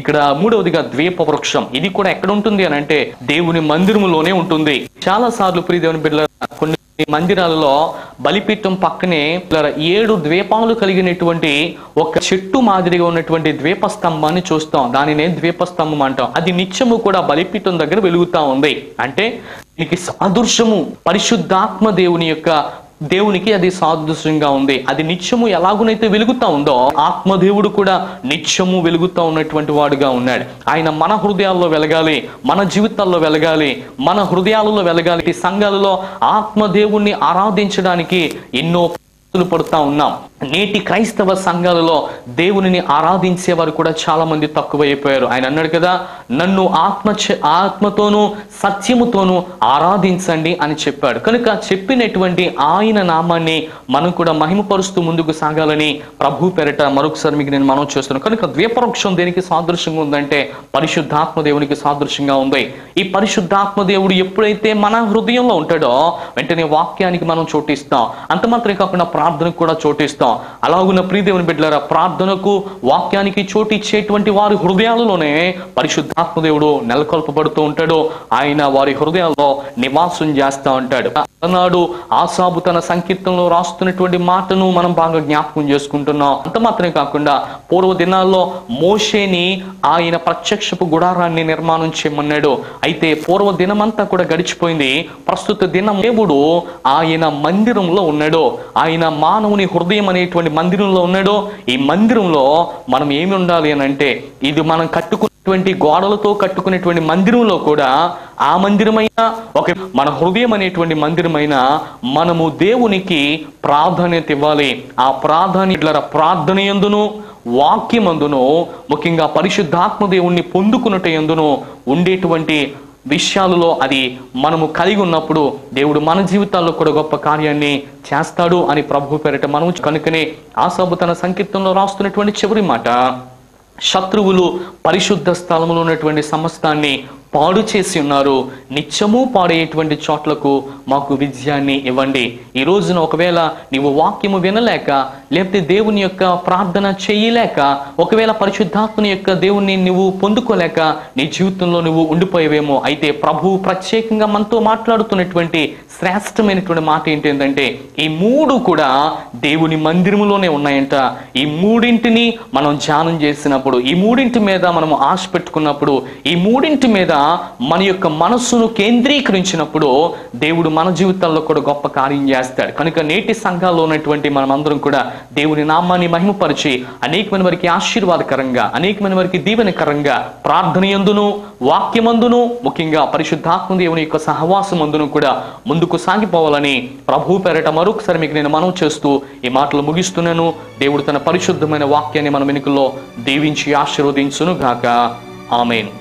ఇక్కడ మూడవదిగా ద్వీప వృక్షం. ఇది కూడా ఎక్కడ ఉంటుంది అని అంటే దేవుని మందిరములోనే ఉంటుంది. చాలా సార్లు ప్రియ దేవుని బిడ్డలారా, కొన్ని మందిరాలలో బలిపీఠం పక్కనే 7 ద్వీపాలు కలిగినటువంటి ఒక చెట్టు మాదిరిగా ఉన్నటువంటి ద్వీపస్తంభాన్ని చూస్తాం. దానినే ద్వీపస్తంభం అంటాం. అది నిత్యము కూడా బలిపీఠం దగ్గర వెలుగుతా ఉంది. అంటే దీనికి సాదృశ్యము పరిశుద్ధాత్మ దేవునికి అది సాదృశ్యంగా ఉంది. అది నిత్యము ఎలాగునైతే వెలుగుతా ఉందో ఆత్మదేవుడు కూడా నిత్యము వెలుగుతా ఉన్నటువంటి వాడుగా ఉన్నాడు. ఆయన మన హృదయాల్లో వెలగాలి, మన జీవితాల్లో వెలగాలి, మన హృదయాలలో వెలగాలి. ఈ సంఘాలలో ఆత్మదేవుణ్ణి ఆరాధించడానికి ఎన్నో పడుతా ఉన్నాం. నేటి క్రైస్తవ సంఘాలలో దేవునిని ఆరాధించేవారు కూడా చాలా మంది తక్కువైపోయారు. ఆయన అన్నాడు కదా, నన్ను ఆత్మతోనూ సత్యముతోనూ ఆరాధించండి అని చెప్పాడు. కనుక చెప్పినటువంటి ఆయన నామాన్ని మనం కూడా మహిమపరుస్తూ ముందుకు సాగాలని ప్రభు పేరట మరొకసారి మీకు నేను మనవి చేస్తున్నాను. కనుక ద్వీపవృక్షం దేనికి సాదృశ్యంగా ఉందంటే పరిశుద్ధాత్మ దేవునికి సాదృశ్యంగా ఉంది. ఈ పరిశుద్ధాత్మ దేవుడు ఎప్పుడైతే మన హృదయంలో ఉంటాడో వెంటనే వాక్యానికి మనం చోటిస్తాం. అంత మాత్రమే కాకుండా ప్రార్థనకు కూడా చోటిస్తాం. అలాగున్న ప్రియ దేవుని బిడ్డలారా, ప్రార్థనకు వాక్యానికి చోటు ఇచ్చేటువంటి వారి హృదయాలలోనే పరిశుద్ధాత్మ దేవుడు నెలకొల్పబడుతూ ఉంటాడు. ఆయన వారి హృదయాల్లో నివాసం చేస్తూ ఉంటాడు. అన్నాడు ఆసాబు తన సంకీర్తనలో రాస్తున్నటువంటి మాటను మనం బాగా జ్ఞాపకం చేసుకుంటున్నాం. అంత మాత్రమే కాకుండా పూర్వ దినాల్లో మోషేని ఆయన ప్రత్యక్షపు గుడారాన్ని నిర్మాణం చేయమన్నాడు. అయితే పూర్వ దినమంతా కూడా గడిచిపోయింది. ప్రస్తుత దినం దేవుడు ఆయన మందిరంలో ఉన్నాడు. ఆయన మానవుని హృదయం అనేటువంటి మందిరంలో ఉన్నాడు. ఈ మందిరంలో మనం ఏమి ఉండాలి అని అంటే, ఇది మనం కట్టుకున్నటువంటి గోడలతో కట్టుకునేటువంటి మందిరంలో కూడా ఆ మందిరమైన ఒక మన హృదయం అనేటువంటి మందిరమైన మనము దేవునికి ప్రాధాన్యత ఇవ్వాలి. ఆ ప్రార్థన యందును వాక్యమందును ముఖ్యంగా పరిశుద్ధాత్మ దేవుణ్ణి పొందుకున్నట్టు యందును ఉండేటువంటి విషయాలలో అది మనము కలిగి ఉన్నప్పుడు దేవుడు మన జీవితాల్లో కూడా గొప్ప కార్యాన్ని చేస్తాడు అని ప్రభు పేరిట మనం కనుకనే ఆసాబు తన సంకీర్తనలో రాస్తున్నటువంటి చివరి మాట, శత్రువులు పరిశుద్ధ స్థలంలో ఉన్నటువంటి సమస్తాన్ని పాడు చేసి ఉన్నారు. నిత్యము పాడేటువంటి చోట్లకు మాకు విజయాన్ని ఇవ్వండి. ఈ రోజున ఒకవేళ నీవు వాక్యము వినలేక, లేకపోతే దేవుని యొక్క ప్రార్థన చేయలేక, ఒకవేళ పరిశుద్ధాత్మని యొక్క దేవుణ్ణి నువ్వు పొందుకోలేక నీ జీవితంలో నువ్వు ఉండిపోయేవేమో. అయితే ప్రభువు ప్రత్యేకంగా మనతో మాట్లాడుతున్నటువంటి శ్రేష్టమైనటువంటి మాట ఏంటంటే, ఈ 3 కూడా దేవుని మందిరములోనే ఉన్నాయంట. ఈ 3ంటిని మనం ధ్యానం చేసినప్పుడు, ఈ 3ంటి మీద మనం ఆశ పెట్టుకున్నప్పుడు, ఈ 3ంటి మీద మన యొక్క మనస్సును కేంద్రీకరించినప్పుడు దేవుడు మన జీవితాల్లో కూడా గొప్ప కార్యం చేస్తాడు. కనుక నేటి సంఘాల్లో ఉన్నటువంటి మనమందరం కూడా దేవుని నామాన్ని మహిమపరిచి అనేకమైన వారికి ఆశీర్వాదకరంగా, అనేకమైన వారికి దీవెనకరంగా ప్రార్థన యందును వాక్యమందును ముఖ్యంగా పరిశుద్ధాత్మ దేవుని యొక్క సహవాసమందును కూడా ముందుకు సాగిపోవాలని ప్రభు పేరట మరొకసారి మీకు నేను మనవి చేస్తూ ఈ మాటలు ముగిస్తున్నాను. దేవుడు తన పరిశుద్ధమైన వాక్యాన్ని మన వెనుకల్లో దీవించి ఆశీర్వదించును గాక. ఆమేన్.